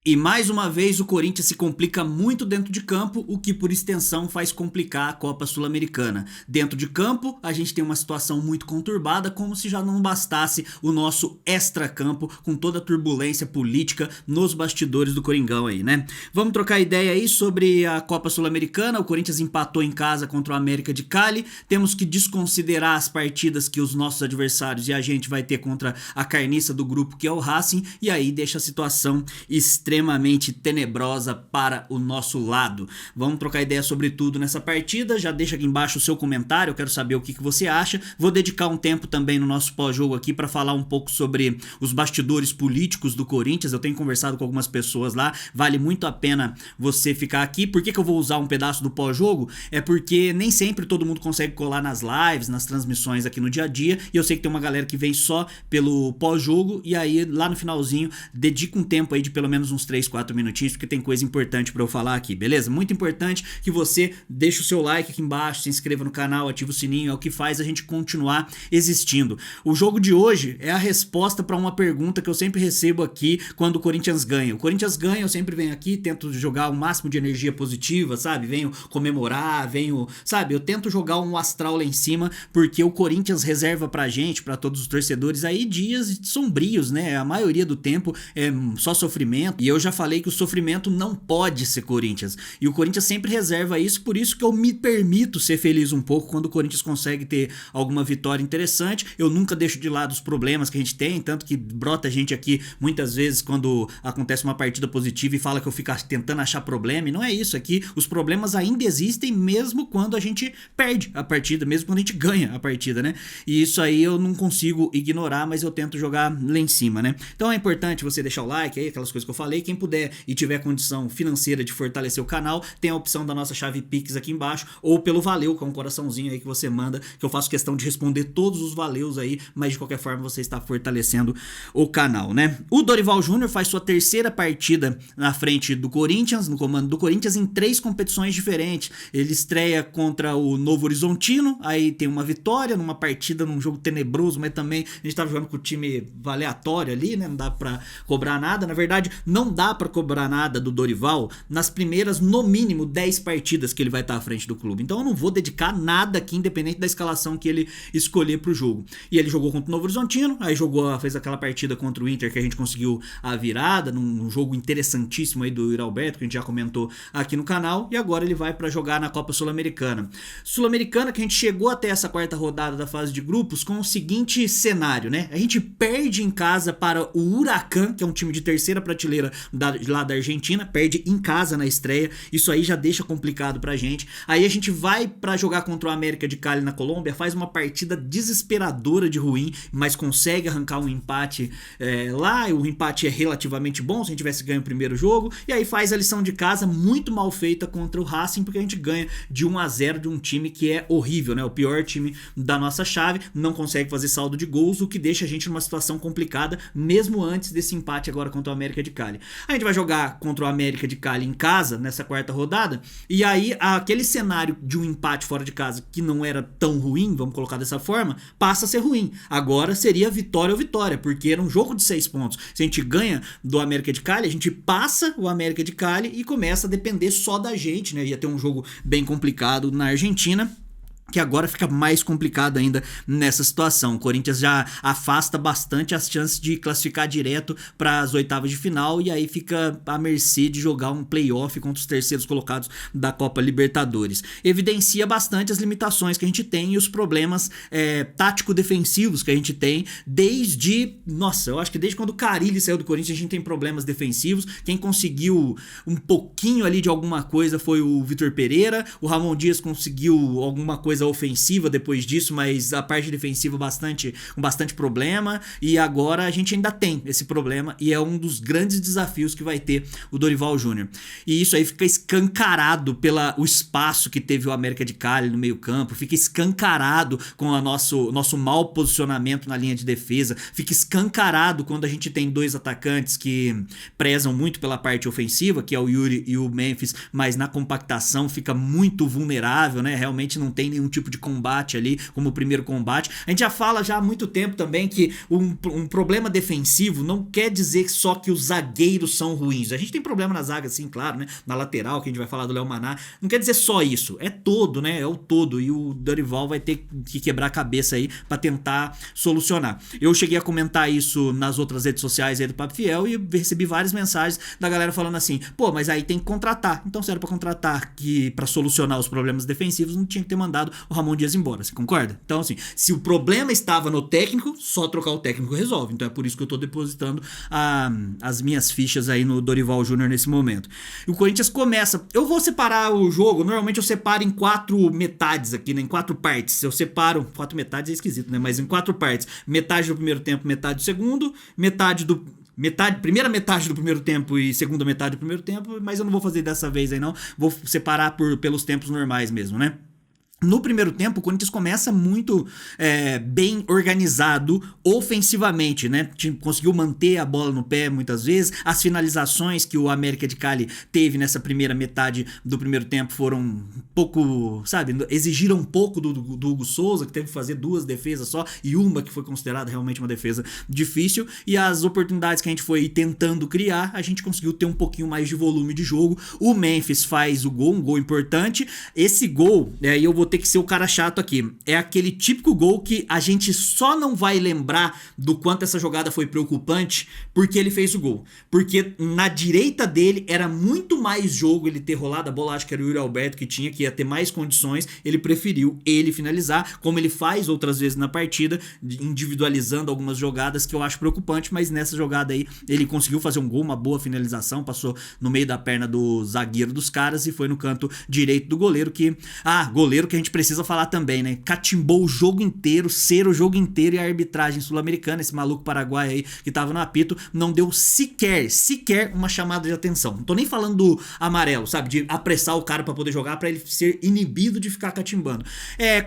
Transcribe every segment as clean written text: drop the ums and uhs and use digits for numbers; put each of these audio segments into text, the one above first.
E mais uma vez o Corinthians se complica muito dentro de campo, o que por extensão faz complicar a Copa Sul-Americana. Dentro de campo, a gente tem uma situação muito conturbada, como se já não bastasse o nosso extracampo com toda a turbulência política nos bastidores do Coringão aí, né? Vamos trocar ideia aí sobre a Copa Sul-Americana. O Corinthians empatou em casa contra o América de Cali. Temos que desconsiderar as partidas que os nossos adversários e a gente vai ter contra a carniça do grupo, que é o Racing, e aí deixa a situação extremamente tenebrosa para o nosso lado. Vamos trocar ideia sobre tudo nessa partida. Já deixa aqui embaixo o seu comentário, eu quero saber o que você acha. Vou dedicar um tempo também no nosso pós-jogo aqui para falar um pouco sobre os bastidores políticos do Corinthians. Eu tenho conversado com algumas pessoas lá, vale muito a pena você ficar aqui. Por que eu vou usar um pedaço do pós-jogo? É porque nem sempre todo mundo consegue colar nas lives, nas transmissões aqui no dia a dia, e eu sei que tem uma galera que vem só pelo pós-jogo, e aí lá no finalzinho dedica um tempo aí de pelo menos uns 3, 4 minutinhos, porque tem coisa importante pra eu falar aqui, beleza? Muito importante que você deixe o seu like aqui embaixo, se inscreva no canal, ative o sininho, é o que faz a gente continuar existindo. O jogo de hoje é a resposta pra uma pergunta que eu sempre recebo aqui quando o Corinthians ganha. O Corinthians ganha, eu sempre venho aqui, tento jogar o máximo de energia positiva, sabe? Venho comemorar, sabe? Eu tento jogar um astral lá em cima, porque o Corinthians reserva pra gente, pra todos os torcedores aí, dias sombrios, né? A maioria do tempo é só sofrimento, e eu já falei que o sofrimento não pode ser Corinthians, e o Corinthians sempre reserva isso, por isso que eu me permito ser feliz um pouco quando o Corinthians consegue ter alguma vitória interessante. Eu nunca deixo de lado os problemas que a gente tem, tanto que brota gente aqui muitas vezes quando acontece uma partida positiva e fala que eu fico tentando achar problema, e não é isso aqui. Os problemas ainda existem mesmo quando a gente perde a partida, mesmo quando a gente ganha a partida, né? E isso aí eu não consigo ignorar, mas eu tento jogar lá em cima, né? Então é importante você deixar o like aí, aquelas coisas que eu falei. Quem puder e tiver condição financeira de fortalecer o canal, tem a opção da nossa chave Pix aqui embaixo, ou pelo Valeu, que é um coraçãozinho aí que você manda, que eu faço questão de responder todos os valeus aí, mas de qualquer forma você está fortalecendo o canal, né? O Dorival Júnior faz sua terceira partida na frente do Corinthians, no comando do Corinthians, em 3 competições diferentes. Ele estreia contra o Novo Horizontino, aí tem uma vitória numa partida, num jogo tenebroso, mas também a gente tava jogando com o time aleatório ali, né? Não dá pra cobrar nada. Na verdade, não dá pra cobrar nada do Dorival nas primeiras, no mínimo, 10 partidas que ele vai estar à frente do clube. Então eu não vou dedicar nada aqui, independente da escalação que ele escolher pro jogo. E ele jogou contra o Novo Horizontino, aí fez aquela partida contra o Inter que a gente conseguiu a virada, num jogo interessantíssimo aí do Yuri Alberto, que a gente já comentou aqui no canal, e agora ele vai pra jogar na Copa Sul-Americana. Sul-Americana que a gente chegou até essa quarta rodada da fase de grupos com o seguinte cenário, né? A gente perde em casa para o Huracan, que é um time de terceira prateleira lá da Argentina, perde em casa na estreia, isso aí já deixa complicado pra gente. Aí a gente vai pra jogar contra o América de Cali na Colômbia, faz uma partida desesperadora de ruim, mas consegue arrancar um empate lá, o empate é relativamente bom, se a gente tivesse ganho o primeiro jogo, e aí faz a lição de casa muito mal feita contra o Racing, porque a gente ganha de 1-0 de um time que é horrível, né? O pior time da nossa chave, não consegue fazer saldo de gols, o que deixa a gente numa situação complicada, mesmo antes desse empate agora contra o América de Cali. A gente vai jogar contra o América de Cali em casa, nessa quarta rodada, e aí aquele cenário de um empate fora de casa, que não era tão ruim, vamos colocar dessa forma, passa a ser ruim. Agora seria vitória ou vitória, porque era um jogo de 6 pontos. Se a gente ganha do América de Cali, a gente passa o América de Cali e começa a depender só da gente, né? Ia ter um jogo bem complicado na Argentina, que agora fica mais complicado ainda nessa situação. O Corinthians já afasta bastante as chances de classificar direto para as oitavas de final, e aí fica à mercê de jogar um playoff contra os terceiros colocados da Copa Libertadores. Evidencia bastante as limitações que a gente tem e os problemas tático-defensivos que a gente tem eu acho que desde quando o Carille saiu do Corinthians a gente tem problemas defensivos. Quem conseguiu um pouquinho ali de alguma coisa foi o Vitor Pereira, o Ramon Dias conseguiu alguma coisa ofensiva depois disso, mas a parte defensiva com bastante problema, e agora a gente ainda tem esse problema, e é um dos grandes desafios que vai ter o Dorival Júnior. E isso aí fica escancarado pelo espaço que teve o América de Cali no meio campo, fica escancarado com o nosso mau posicionamento na linha de defesa, fica escancarado quando a gente tem 2 atacantes que prezam muito pela parte ofensiva, que é o Yuri e o Memphis, mas na compactação fica muito vulnerável, né? Realmente não tem nenhum algum tipo de combate ali, como o primeiro combate. A gente já fala já há muito tempo também que um problema defensivo não quer dizer só que os zagueiros são ruins. A gente tem problema na zaga, sim, claro, né? Na lateral, que a gente vai falar do Léo Maná. Não quer dizer só isso, é todo, né? É o todo. E o Dorival vai ter que quebrar a cabeça aí pra tentar solucionar. Eu cheguei a comentar isso nas outras redes sociais aí do Papo Fiel e recebi várias mensagens da galera falando assim: pô, mas aí tem que contratar. Então, se era pra contratar que pra solucionar os problemas defensivos, não tinha que ter mandado o Ramon Dias embora. Você concorda? Então, assim, se o problema estava no técnico, só trocar o técnico resolve. Então é por isso que eu tô depositando as minhas fichas aí no Dorival Júnior nesse momento. E o Corinthians começa. Eu vou separar o jogo. Normalmente eu separo em 4 metades aqui, né? Em 4 partes. Eu separo. 4 metades é esquisito, né? Mas em 4 partes. Metade do primeiro tempo, metade do segundo. Primeira metade do primeiro tempo e segunda metade do primeiro tempo. Mas eu não vou fazer dessa vez aí, não. Vou separar pelos tempos normais mesmo, né? No primeiro tempo, o Corinthians começa muito bem organizado ofensivamente, né? Conseguiu manter a bola no pé muitas vezes. As finalizações que o América de Cali teve nessa primeira metade do primeiro tempo foram um pouco, sabe, exigiram um pouco do Hugo Souza, que teve que fazer 2 defesas só, e uma que foi considerada realmente uma defesa difícil. E as oportunidades que a gente foi tentando criar, a gente conseguiu ter um pouquinho mais de volume de jogo. O Memphis faz o gol, um gol importante. Esse gol, aí eu vou ter que ser o cara chato aqui. É aquele típico gol que a gente só não vai lembrar do quanto essa jogada foi preocupante porque ele fez o gol. Porque na direita dele era muito mais jogo ele ter rolado a bola, acho que era o Yuri Alberto que ia ter mais condições, ele preferiu ele finalizar, como ele faz outras vezes na partida, individualizando algumas jogadas que eu acho preocupante, mas nessa jogada aí ele conseguiu fazer um gol, uma boa finalização, passou no meio da perna do zagueiro dos caras e foi no canto direito do goleiro goleiro que a gente precisa falar também, né? Catimbou o jogo inteiro, o jogo inteiro, e a arbitragem sul-americana, esse maluco paraguaio aí que tava no apito, não deu sequer uma chamada de atenção. Não tô nem falando do amarelo, sabe? De apressar o cara pra poder jogar, pra ele ser inibido de ficar catimbando.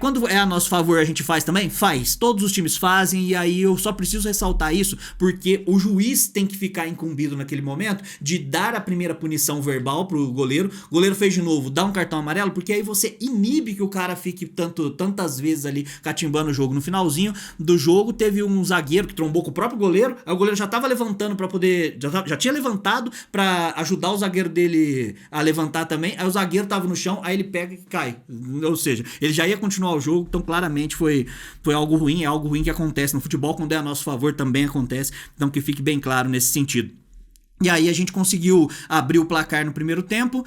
Quando é a nosso favor, a gente faz também? Faz. Todos os times fazem, e aí eu só preciso ressaltar isso, porque o juiz tem que ficar incumbido naquele momento de dar a primeira punição verbal pro goleiro. O goleiro fez de novo, dá um cartão amarelo, porque aí você inibe que o cara fique tantas vezes ali catimbando o jogo. No finalzinho do jogo teve um zagueiro que trombou com o próprio goleiro, aí o goleiro já tava levantando pra poder, já tinha levantado pra ajudar o zagueiro dele a levantar também, aí o zagueiro tava no chão, aí ele pega e cai, ou seja, ele já ia continuar o jogo, então claramente foi algo ruim, é algo ruim que acontece no futebol, quando é a nosso favor também acontece, então que fique bem claro nesse sentido. E aí a gente conseguiu abrir o placar no primeiro tempo,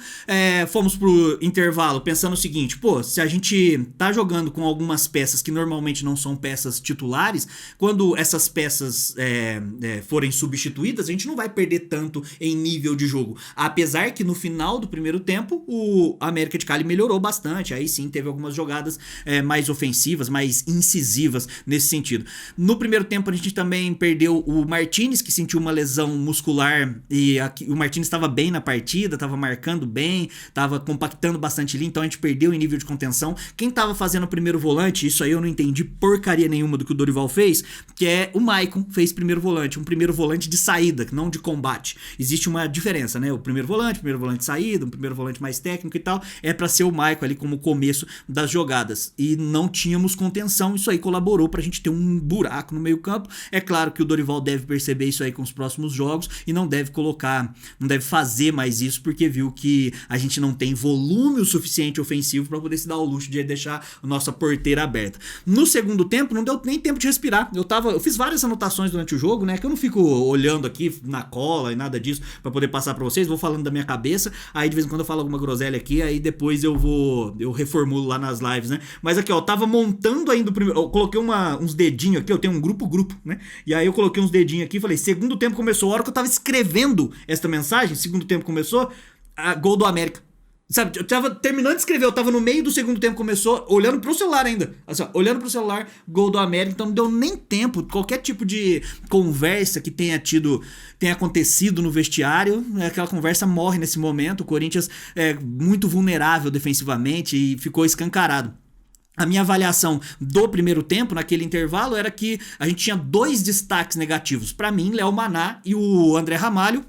fomos pro intervalo pensando o seguinte: pô, se a gente tá jogando com algumas peças que normalmente não são peças titulares, quando essas peças forem substituídas, a gente não vai perder tanto em nível de jogo. Apesar que no final do primeiro tempo, o América de Cali melhorou bastante, aí sim teve algumas jogadas mais ofensivas, mais incisivas nesse sentido. No primeiro tempo a gente também perdeu o Martínez, que sentiu uma lesão muscular. E o Martínez estava bem na partida, estava marcando bem, estava compactando bastante ali, então a gente perdeu em nível de contenção. Quem estava fazendo o primeiro volante, isso aí eu não entendi porcaria nenhuma do que o Dorival fez, que é o Maicon fez primeiro volante, um primeiro volante de saída, não de combate. Existe uma diferença, né? O primeiro volante de saída, um primeiro volante mais técnico e tal, é para ser o Maicon ali como começo das jogadas. E não tínhamos contenção, isso aí colaborou pra gente ter um buraco no meio campo. É claro que o Dorival deve perceber isso aí com os próximos jogos e não deve fazer mais isso, porque viu que a gente não tem volume o suficiente ofensivo para poder se dar o luxo de deixar a nossa porteira aberta. No segundo tempo, não deu nem tempo de respirar. Eu fiz várias anotações durante o jogo, né, que eu não fico olhando aqui na cola e nada disso para poder passar para vocês, vou falando da minha cabeça, aí de vez em quando eu falo alguma groselha aqui, aí depois eu reformulo lá nas lives, né, mas aqui ó, eu tava montando ainda o primeiro, eu coloquei uns dedinhos aqui, eu tenho um grupo, né, e aí eu coloquei uns dedinhos aqui e falei, segundo tempo começou, a hora que eu tava escrevendo esta mensagem, segundo tempo começou, gol do América. Sabe, eu tava terminando de escrever, eu tava no meio do segundo tempo, começou, olhando pro celular ainda. Assim, ó, olhando pro celular, gol do América, então não deu nem tempo, qualquer tipo de conversa que tenha acontecido no vestiário, aquela conversa morre nesse momento. O Corinthians é muito vulnerável defensivamente e ficou escancarado. A minha avaliação do primeiro tempo, naquele intervalo, era que a gente tinha 2 destaques negativos. Pra mim, Léo Maná e o André Ramalho.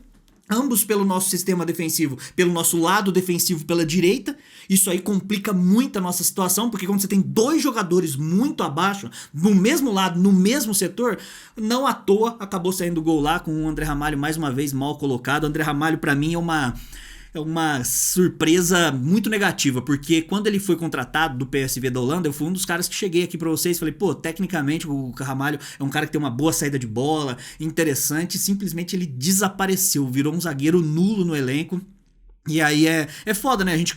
ambos pelo nosso sistema defensivo, pelo nosso lado defensivo pela direita. Isso aí complica muito a nossa situação, porque quando você tem dois jogadores muito abaixo, no mesmo lado, no mesmo setor, não à toa acabou saindo gol lá com o André Ramalho mais uma vez mal colocado. O André Ramalho pra mim é uma surpresa muito negativa, porque quando ele foi contratado do PSV da Holanda, eu fui um dos caras que cheguei aqui pra vocês e falei, pô, tecnicamente o Ramalho é um cara que tem uma boa saída de bola, interessante, simplesmente ele desapareceu, virou um zagueiro nulo no elenco. E aí é foda, né? A gente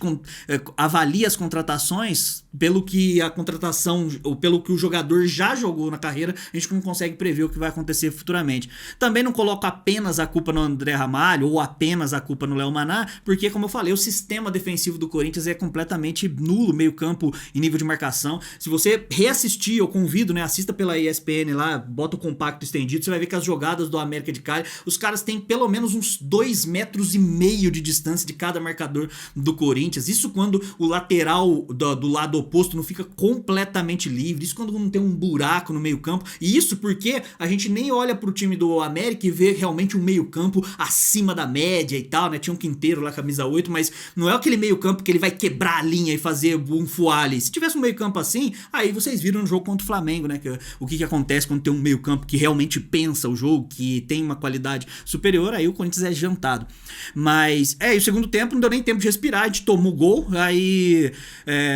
avalia as contratações pelo que a contratação, ou pelo que o jogador já jogou na carreira, a gente não consegue prever o que vai acontecer futuramente. Também não coloco apenas a culpa no André Ramalho ou apenas a culpa no Léo Maná, porque, como eu falei, o sistema defensivo do Corinthians é completamente nulo, meio campo em nível de marcação. Se você reassistir, eu convido, né? Assista pela ESPN lá, bota o compacto estendido, você vai ver que as jogadas do América de Cali, os caras têm pelo menos uns 2,5 metros de distância de cada marcador do Corinthians. Isso quando o lateral do lado oposto não fica completamente livre. Isso quando não tem um buraco no meio campo. E isso porque a gente nem olha pro time do América e vê realmente um meio campo acima da média e tal, né? Tinha um Quinteiro lá, camisa 8, mas não é aquele meio campo que ele vai quebrar a linha e fazer um fuale. Se tivesse um meio campo assim, aí vocês viram no jogo contra o Flamengo, né? O que acontece quando tem um meio campo que realmente pensa o jogo, que tem uma qualidade superior, aí o Corinthians é jantado. Mas, e o segundo tempo não deu nem tempo de respirar, a gente tomou o gol, aí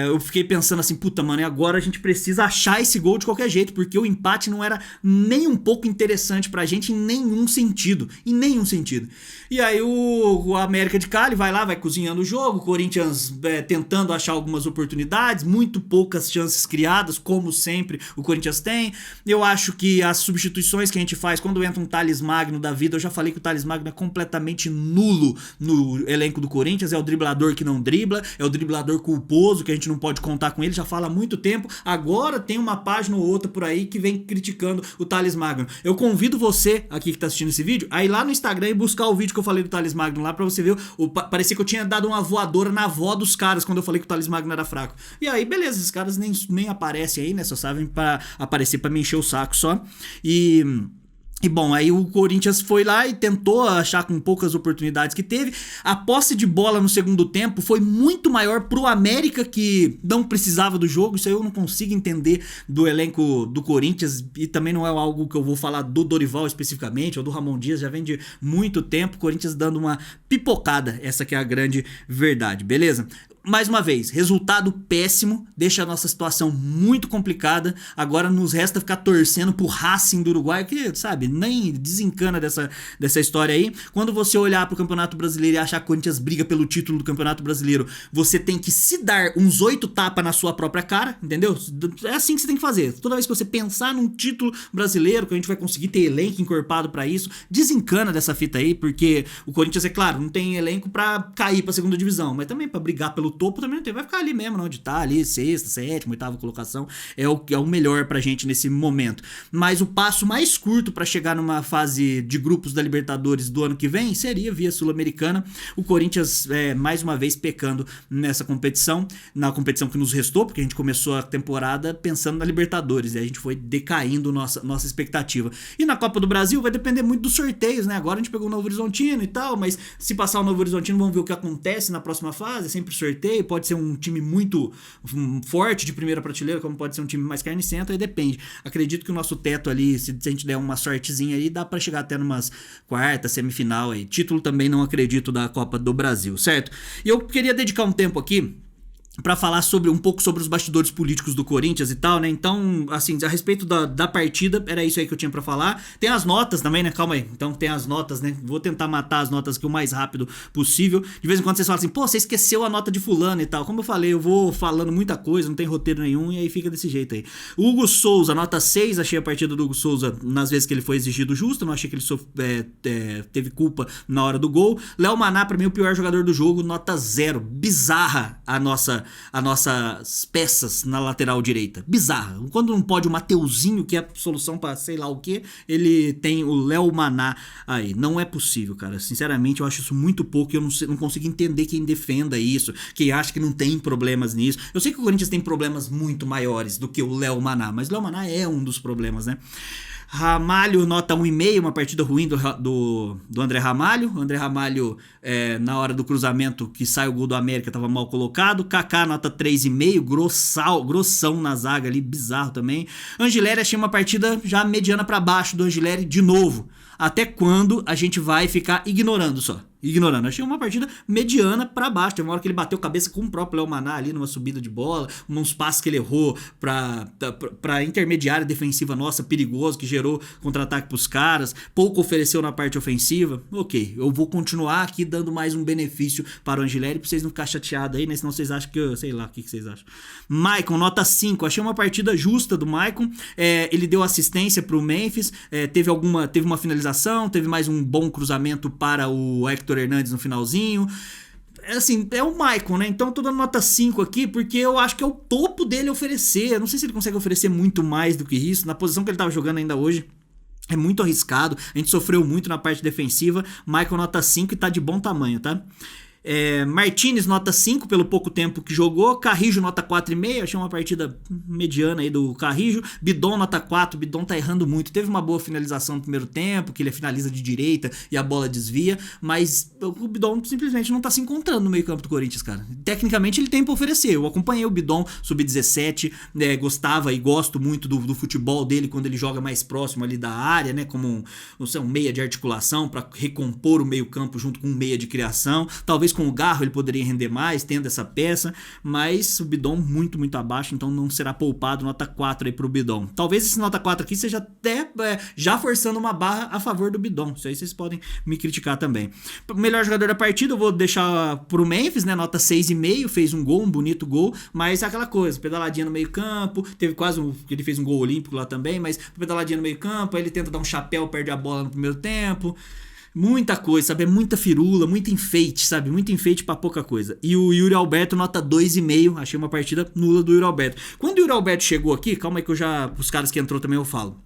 eu fiquei pensando assim, puta, mano, e agora a gente precisa achar esse gol de qualquer jeito, porque o empate não era nem um pouco interessante pra gente em nenhum sentido, E aí o América de Cali vai lá, vai cozinhando o jogo, o Corinthians tentando achar algumas oportunidades, muito poucas chances criadas, como sempre o Corinthians tem. Eu acho que as substituições que a gente faz, quando entra um Thales Magno da vida, eu já falei que o Thales Magno é completamente nulo no elenco do Corinthians, é o driblador que não dribla, é o driblador culposo, que a gente não pode contar com ele, já fala há muito tempo. Agora tem uma página ou outra por aí que vem criticando o Thales Magno. Eu convido você aqui que tá assistindo esse vídeo a ir lá no Instagram e buscar o vídeo que eu falei do Thales Magno lá, pra você ver, parecia que eu tinha dado uma voadora na avó dos caras quando eu falei que o Thales Magno era fraco. E aí, beleza, esses caras nem aparecem aí, né, só sabem pra aparecer pra me encher o saco só. E bom, aí o Corinthians foi lá e tentou achar com poucas oportunidades que teve. A posse de bola no segundo tempo foi muito maior pro América, que não precisava do jogo. Isso aí eu não consigo entender do elenco do Corinthians, e também não é algo que eu vou falar do Dorival especificamente, ou do Ramon Dias, já vem de muito tempo. O Corinthians dando uma pipocada, essa que é a grande verdade, beleza? Mais uma vez, resultado péssimo, deixa a nossa situação muito complicada. Agora nos resta ficar torcendo pro Racing do Uruguai, que, sabe, nem desencana dessa história aí. Quando você olhar pro Campeonato Brasileiro e achar que o Corinthians briga pelo título do Campeonato Brasileiro, você tem que se dar uns 8 tapas na sua própria cara, entendeu? É assim que você tem que fazer. Toda vez que você pensar num título brasileiro, que a gente vai conseguir ter elenco encorpado pra isso, desencana dessa fita aí, porque o Corinthians, é claro, não tem elenco pra cair pra segunda divisão, mas também pra brigar pelo topo também não tem, vai ficar ali mesmo, onde tá, ali, sexta, sétima, oitava colocação, é o melhor pra gente nesse momento. Mas o passo mais curto pra chegar numa fase de grupos da Libertadores do ano que vem seria via Sul-Americana. O Corinthians, mais uma vez, pecando nessa competição, na competição que nos restou, porque a gente começou a temporada pensando na Libertadores, e a gente foi decaindo nossa expectativa. E na Copa do Brasil vai depender muito dos sorteios, né? Agora a gente pegou o Novo Horizontino e tal, mas se passar o Novo Horizontino, vamos ver o que acontece na próxima fase, sempre sorteio. Pode ser um time muito forte de primeira prateleira, como pode ser um time mais carnicento, aí depende. Acredito que o nosso teto ali, se a gente der uma sortezinha aí, dá pra chegar até numas quarta, semifinal aí. Título também não acredito da Copa do Brasil, certo? E eu queria dedicar um tempo aqui pra falar um pouco sobre os bastidores políticos do Corinthians e tal, né? Então, assim, a respeito da partida, era isso aí que eu tinha pra falar. Tem as notas também, né? Calma aí. Então tem as notas, né? Vou tentar matar as notas aqui o mais rápido possível. De vez em quando vocês falam assim, pô, você esqueceu a nota de fulano e tal. Como eu falei, eu vou falando muita coisa, não tem roteiro nenhum, e aí fica desse jeito aí. O Hugo Souza, nota 6, achei a partida do Hugo Souza nas vezes que ele foi exigido justo, não achei que ele teve culpa na hora do gol. Léo Maná, pra mim, o pior jogador do jogo, nota 0. Bizarra as nossas peças na lateral direita. Bizarra. Quando não pode o Mateuzinho, que é a solução pra sei lá o que, ele tem o Léo Maná aí. Não é possível, cara. Sinceramente, eu acho isso muito pouco e eu não consigo entender quem defenda isso, quem acha que não tem problemas nisso. Eu sei que o Corinthians tem problemas muito maiores do que o Léo Maná, mas o Léo Maná é um dos problemas, né? Ramalho, nota 1,5, uma partida ruim do André Ramalho. O André Ramalho, na hora do cruzamento que sai o gol do América, estava mal colocado. Kaká, nota 3,5, grossão na zaga ali, bizarro também. Angileri, achei uma partida já mediana para baixo do Angileri de novo. Até quando a gente vai ficar ignorando só? Ignorando. Achei uma partida mediana pra baixo. Tem uma hora que ele bateu cabeça com o próprio Léo Maná ali numa subida de bola, uns passes que ele errou pra intermediária defensiva nossa, perigoso, que gerou contra-ataque pros caras. Pouco ofereceu na parte ofensiva. Ok, eu vou continuar aqui dando mais um benefício para o Angileri pra vocês não ficarem chateados aí, né? Senão vocês acham que eu... Sei lá, o que vocês acham. Maicon, nota 5. Achei uma partida justa do Maicon. Ele deu assistência pro Memphis. Teve uma finalização, teve mais um bom cruzamento para o Hector Hernandes no finalzinho. Assim, é o Maicon, né? Então eu tô dando nota 5 aqui, porque eu acho que é o topo dele oferecer. Eu não sei se ele consegue oferecer muito mais do que isso. Na posição que ele tava jogando ainda hoje, é muito arriscado. A gente sofreu muito na parte defensiva. Maicon nota 5 e tá de bom tamanho, tá? Martínez, nota 5 pelo pouco tempo que jogou. Carrijo, nota 4,5. Achei uma partida mediana aí do Carrijo. Bidon, nota 4. Bidon tá errando muito. Teve uma boa finalização no primeiro tempo, que ele finaliza de direita e a bola desvia, mas o Bidon simplesmente não tá se encontrando no meio campo do Corinthians, cara. Tecnicamente ele tem pra oferecer. Eu acompanhei o Bidon sub-17, gostava e gosto muito do futebol dele quando ele joga mais próximo ali da área, né, como um meia de articulação pra recompor o meio campo junto com um meia de criação. Talvez com o Garro ele poderia render mais, tendo essa peça, mas o Bidon muito, muito abaixo, então não será poupado, nota 4 aí pro Bidon. Talvez esse nota 4 aqui seja até já forçando uma barra a favor do Bidon, isso aí vocês podem me criticar também. O melhor jogador da partida eu vou deixar pro Memphis, né, nota 6,5, fez um gol, um bonito gol, mas é aquela coisa, pedaladinha no meio campo, teve quase ele fez um gol olímpico lá também, mas pedaladinha no meio campo, aí ele tenta dar um chapéu, perde a bola no primeiro tempo. Muita coisa, sabe? É muita firula, muito enfeite, sabe? Muito enfeite pra pouca coisa. E o Yuri Alberto, nota 2,5. Achei uma partida nula do Yuri Alberto. Quando o Yuri Alberto chegou aqui, calma aí que os caras que entrou também eu falo.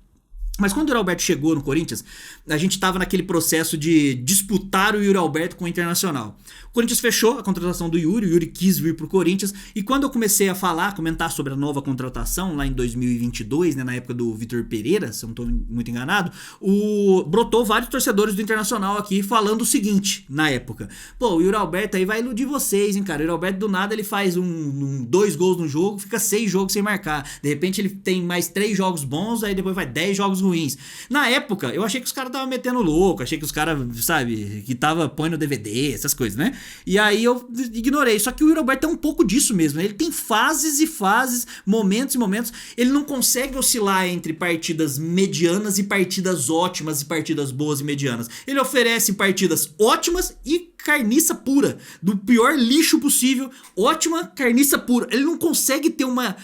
Mas quando o Yuri Alberto chegou no Corinthians, a gente tava naquele processo de disputar o Yuri Alberto com o Internacional. O Corinthians fechou a contratação do Yuri, o Yuri quis vir pro Corinthians, e quando eu comecei a comentar sobre a nova contratação, lá em 2022, né, na época do Vitor Pereira, se eu não tô muito enganado, brotou vários torcedores do Internacional aqui falando o seguinte, na época: pô, o Yuri Alberto aí vai iludir vocês, hein, cara. O Yuri Alberto do nada ele faz 2 gols no jogo, fica 6 jogos sem marcar. De repente ele tem mais 3 jogos bons, aí depois vai 10 jogos ruins. Na época, eu achei que os caras estavam metendo louco, achei que os caras, sabe, que tava põe no DVD, essas coisas, né? E aí eu ignorei. Só que o Yuri Alberto é um pouco disso mesmo, né? Ele tem fases e fases, momentos e momentos. Ele não consegue oscilar entre partidas medianas e partidas ótimas e partidas boas e medianas. Ele oferece partidas ótimas e carniça pura, do pior lixo possível, ótima carniça pura. Ele não consegue ter uma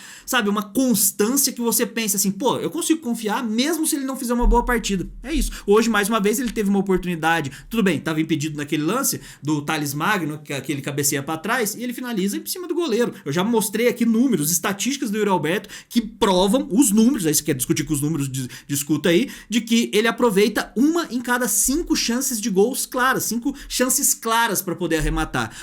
constância que você pense assim, pô, eu consigo confiar mesmo se ele não fizer uma boa partida. É isso. Hoje, mais uma vez, ele teve uma oportunidade, tudo bem, tava impedido naquele lance do Thales Magno, que ele cabeceia pra trás, e ele finaliza em cima do goleiro. Eu já mostrei aqui números, estatísticas do Yuri Alberto, que provam os números, aí você quer discutir com os números, discuta aí, de que ele aproveita 1 em cada 5 chances de gols claras, 5 chances claras para poder arrematar.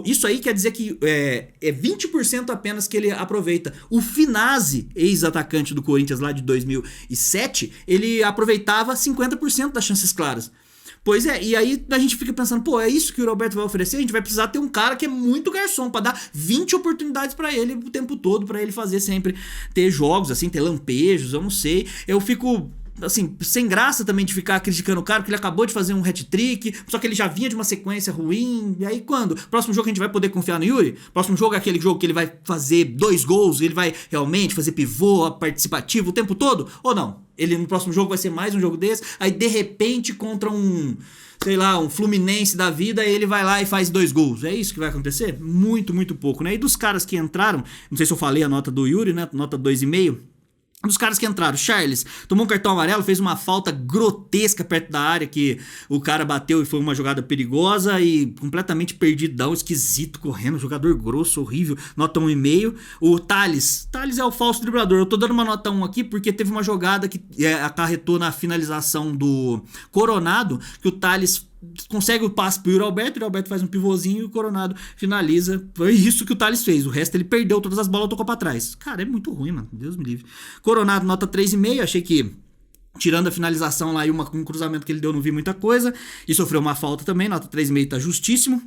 Isso aí quer dizer que é 20% apenas que ele aproveita. O Finazzi, ex-atacante do Corinthians lá de 2007, ele aproveitava 50% das chances claras. Pois é, e aí a gente fica pensando, pô, é isso que o Roberto vai oferecer? A gente vai precisar ter um cara que é muito garçom pra dar 20 oportunidades pra ele o tempo todo, pra ele fazer sempre, ter jogos assim, ter lampejos, eu não sei. Eu fico assim, sem graça também de ficar criticando o cara, porque ele acabou de fazer um hat-trick, só que ele já vinha de uma sequência ruim, e aí quando? Próximo jogo a gente vai poder confiar no Yuri? Próximo jogo é aquele jogo que ele vai fazer 2 gols, ele vai realmente fazer pivô, participativo o tempo todo? Ou não? Ele no próximo jogo vai ser mais um jogo desse, aí de repente contra um Fluminense da vida, ele vai lá e faz 2 gols. É isso que vai acontecer? Muito, muito pouco, né? E dos caras que entraram, não sei se eu falei a nota do Yuri, né? Nota 2,5. Dos caras que entraram, Charles tomou um cartão amarelo, fez uma falta grotesca perto da área que o cara bateu e foi uma jogada perigosa e completamente perdidão, esquisito, correndo, jogador grosso, horrível, nota 1,5. O Thales é o falso driblador, eu tô dando uma nota 1 aqui porque teve uma jogada que acarretou na finalização do Coronado, que o Thales consegue o passe pro Yuri Alberto faz um pivôzinho e o Coronado finaliza. Foi isso que o Thales fez. O resto ele perdeu todas as bolas e tocou pra trás. Cara, é muito ruim, mano. Deus me livre. Coronado, nota 3,5. Achei que Tirando a finalização lá e um cruzamento que ele deu, não vi muita coisa. E sofreu uma falta também, nota 3,5 tá justíssimo.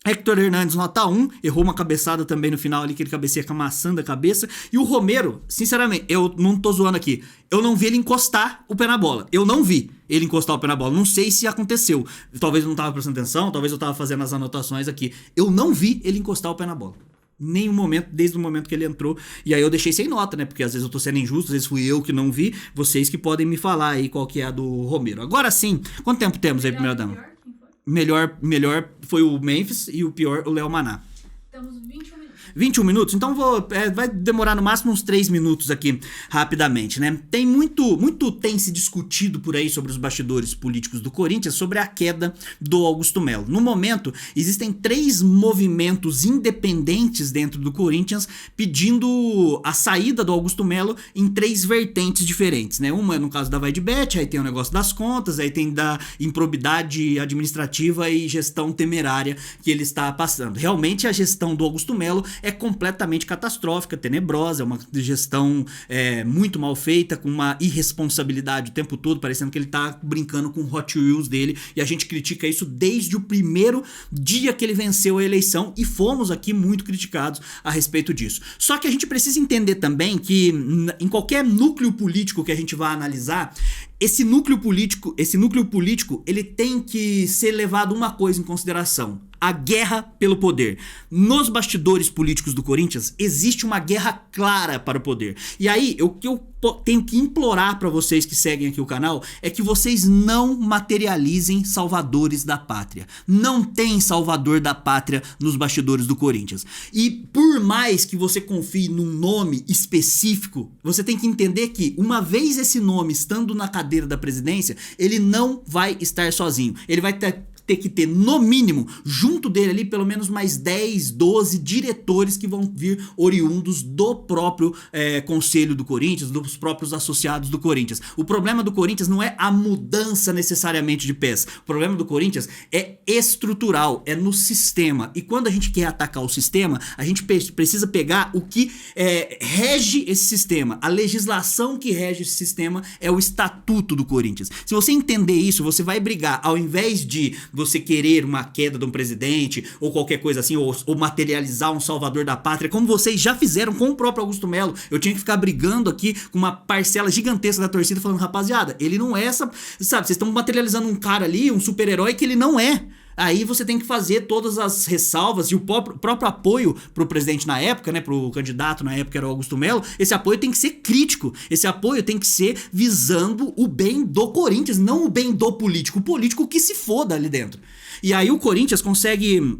Hector Hernandes, nota 1, errou uma cabeçada também no final ali, que ele cabeceia com a maçã da cabeça. E o Romero, sinceramente, eu não tô zoando aqui, eu não vi ele encostar o pé na bola. Eu não vi ele encostar o pé na bola. Não sei se aconteceu. Talvez eu não tava prestando atenção, talvez eu tava fazendo as anotações aqui. Eu não vi ele encostar o pé na bola. Nenhum momento, desde o momento que ele entrou. E aí eu deixei sem nota, né? Porque às vezes eu tô sendo injusto, às vezes fui eu que não vi. Vocês que podem me falar aí qual que é a do Romero. Agora sim, quanto tempo temos aí, primeira dama? Melhor foi o Memphis e o pior o Léo Maná. Temos 21 minutos. 21 minutos? Então vai demorar no máximo uns 3 minutos aqui, rapidamente, né? Tem muito tem se discutido por aí sobre os bastidores políticos do Corinthians, sobre a queda do Augusto Melo. No momento, existem 3 movimentos independentes dentro do Corinthians pedindo a saída do Augusto Melo em 3 vertentes diferentes, né? Uma, no caso da Vaidbet, aí tem o negócio das contas, aí tem da improbidade administrativa e gestão temerária que ele está passando. Realmente, a gestão do Augusto Melo é completamente catastrófica, tenebrosa, é uma gestão muito mal feita, com uma irresponsabilidade o tempo todo, parecendo que ele tá brincando com o Hot Wheels dele, e a gente critica isso desde o primeiro dia que ele venceu a eleição, e fomos aqui muito criticados a respeito disso. Só que a gente precisa entender também que em qualquer núcleo político que a gente vá analisar, esse núcleo político, ele tem que ser levado uma coisa em consideração: a guerra pelo poder. Nos bastidores políticos do Corinthians existe uma guerra clara para o poder. E aí, o que eu tenho que implorar para vocês que seguem aqui o canal é que vocês não materializem salvadores da pátria. Não tem salvador da pátria nos bastidores do Corinthians. E por mais que você confie num nome específico, você tem que entender que, uma vez esse nome estando na cadeira da presidência, ele não vai estar sozinho. Ele vai ter que ter, no mínimo, junto dele ali, pelo menos mais 10, 12 diretores que vão vir oriundos do próprio conselho do Corinthians, dos próprios associados do Corinthians. O problema do Corinthians não é a mudança necessariamente de peça. O problema do Corinthians é estrutural, é no sistema. E quando a gente quer atacar o sistema, a gente precisa pegar o que rege esse sistema. A legislação que rege esse sistema é o estatuto do Corinthians. Se você entender isso, você vai brigar, ao invés de você querer uma queda de um presidente ou qualquer coisa assim, ou materializar um salvador da pátria, como vocês já fizeram com o próprio Augusto Melo. Eu tinha que ficar brigando aqui com uma parcela gigantesca da torcida falando: rapaziada, ele não é essa, sabe, vocês estão materializando um cara ali, um super-herói que ele não é. Aí você tem que fazer todas as ressalvas, e o próprio apoio pro presidente na época, né, pro candidato na época, era o Augusto Melo. Esse apoio tem que ser crítico, esse apoio tem que ser visando o bem do Corinthians, não o bem do político, o político que se foda ali dentro. E aí o Corinthians consegue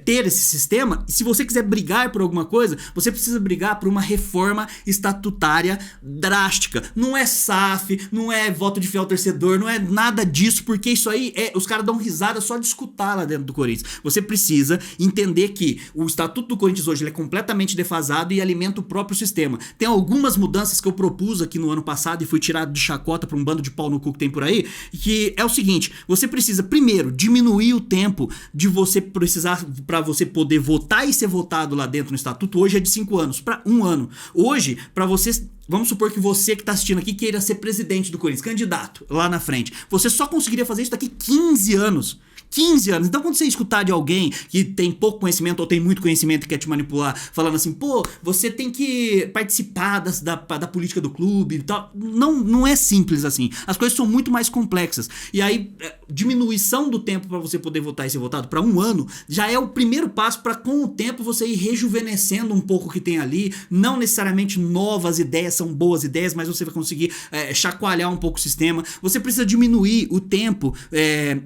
ter esse sistema, e se você quiser brigar por alguma coisa, você precisa brigar por uma reforma estatutária drástica. Não é SAF, não é voto de fiel torcedor, não é nada disso, porque isso aí os caras dão risada só de escutar lá dentro do Corinthians. Você precisa entender que o estatuto do Corinthians hoje ele é completamente defasado e alimenta o próprio sistema. Tem algumas mudanças que eu propus aqui no ano passado e fui tirado de chacota por um bando de pau no cu que tem por aí, que é o seguinte: você precisa primeiro diminuir o tempo de você precisar para você poder votar e ser votado lá dentro no estatuto. Hoje é de 5 anos para 1 ano. Hoje, para você, vamos supor que você que tá assistindo aqui queira ser presidente do Corinthians, candidato lá na frente, você só conseguiria fazer isso daqui 15 anos. 15 anos. Então, quando você escutar de alguém que tem pouco conhecimento ou tem muito conhecimento e quer te manipular, falando assim: pô, você tem que participar da política do clube e tal. Não é simples assim. As coisas são muito mais complexas. E aí, diminuição do tempo para você poder votar e ser votado para 1 ano já é o primeiro passo para, com o tempo, você ir rejuvenescendo um pouco o que tem ali. Não necessariamente novas ideias são boas ideias, mas você vai conseguir chacoalhar um pouco o sistema. Você precisa diminuir o tempo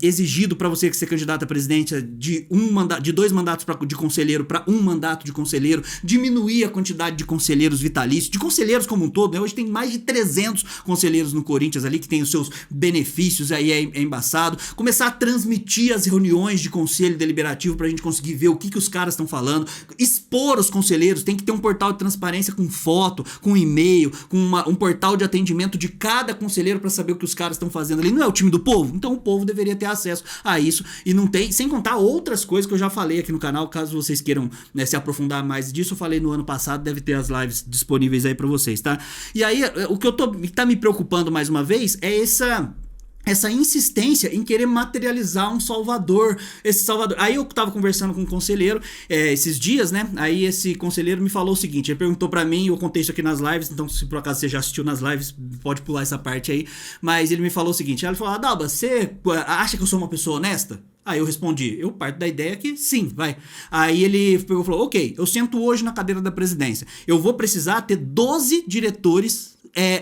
exigido para você ser candidato a presidente de 2 mandatos de conselheiro para 1 mandato de conselheiro, diminuir a quantidade de conselheiros vitalícios, de conselheiros como um todo, né? Hoje tem mais de 300 conselheiros no Corinthians ali que tem os seus benefícios, aí é embaçado. Começar a transmitir as reuniões de conselho deliberativo pra gente conseguir ver o que os caras estão falando, expor os conselheiros, tem que ter um portal de transparência com foto, com e-mail, com um portal de atendimento de cada conselheiro pra saber o que os caras estão fazendo ali. Não é o time do povo? Então o povo deveria ter acesso a isso e não tem, sem contar outras coisas que eu já falei aqui no canal, caso vocês queiram, né, se aprofundar mais disso, eu falei no ano passado, deve ter as lives disponíveis aí pra vocês, tá? E aí, o que tá me preocupando mais uma vez é essa insistência em querer materializar um salvador, esse salvador. Aí eu tava conversando com um conselheiro esses dias, né? Aí esse conselheiro me falou o seguinte, ele perguntou pra mim, eu contei isso aqui nas lives, então se por acaso você já assistiu nas lives, pode pular essa parte aí, mas ele me falou o seguinte, ele falou, Dalba, você acha que eu sou uma pessoa honesta? Aí eu respondi, eu parto da ideia que sim, vai. Aí ele pegou e falou, ok, eu sento hoje na cadeira da presidência, eu vou precisar ter 12 diretores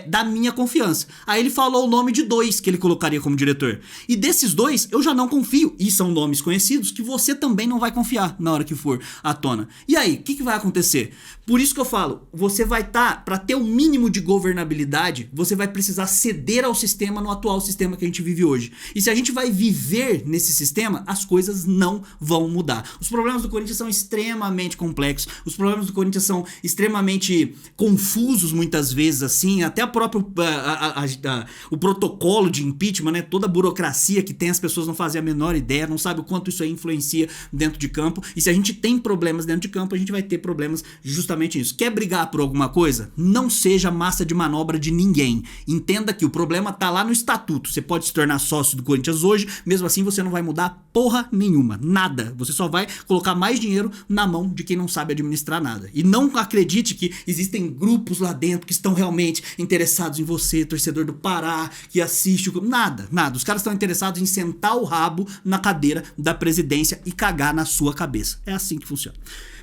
da minha confiança. Aí ele falou o nome de 2 que ele colocaria como diretor. E desses 2, eu já não confio. E são nomes conhecidos que você também não vai confiar na hora que for à tona. E aí, o que vai acontecer? Por isso que eu falo, você vai para ter o mínimo de governabilidade, você vai precisar ceder ao sistema no atual sistema que a gente vive hoje. E se a gente vai viver nesse sistema, as coisas não vão mudar. Os problemas do Corinthians são extremamente complexos, os problemas do Corinthians são extremamente confusos muitas vezes, assim, até o protocolo de impeachment, né? Toda a burocracia que tem, as pessoas não fazem a menor ideia, não sabem o quanto isso aí influencia dentro de campo. E se a gente tem problemas dentro de campo, a gente vai ter problemas justamente nisso. Quer brigar por alguma coisa? Não seja massa de manobra de ninguém. Entenda que o problema tá lá no estatuto. Você pode se tornar sócio do Corinthians hoje, mesmo assim você não vai mudar porra nenhuma, nada. Você só vai colocar mais dinheiro na mão de quem não sabe administrar nada. E não acredite que existem grupos lá dentro que estão realmente interessados em você, torcedor do Pará, que assiste nada. Os caras estão interessados em sentar o rabo na cadeira da presidência e cagar na sua cabeça. É assim que funciona.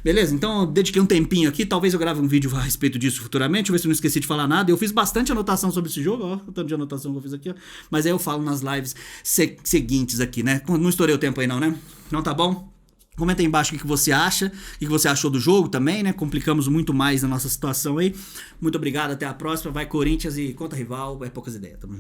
Beleza? Então eu dediquei um tempinho aqui, talvez eu grave um vídeo a respeito disso futuramente, deixa eu ver se eu não esqueci de falar nada. Eu fiz bastante anotação sobre esse jogo, ó, o tanto de anotação que eu fiz aqui, ó. Mas aí eu falo nas lives seguintes aqui, né? Não estourei o tempo aí não, né? Não tá bom? Comenta aí embaixo o que você acha, o que você achou do jogo também, né? Complicamos muito mais a nossa situação aí. Muito obrigado, até a próxima. Vai Corinthians e contra rival, é poucas ideias. Tamo junto.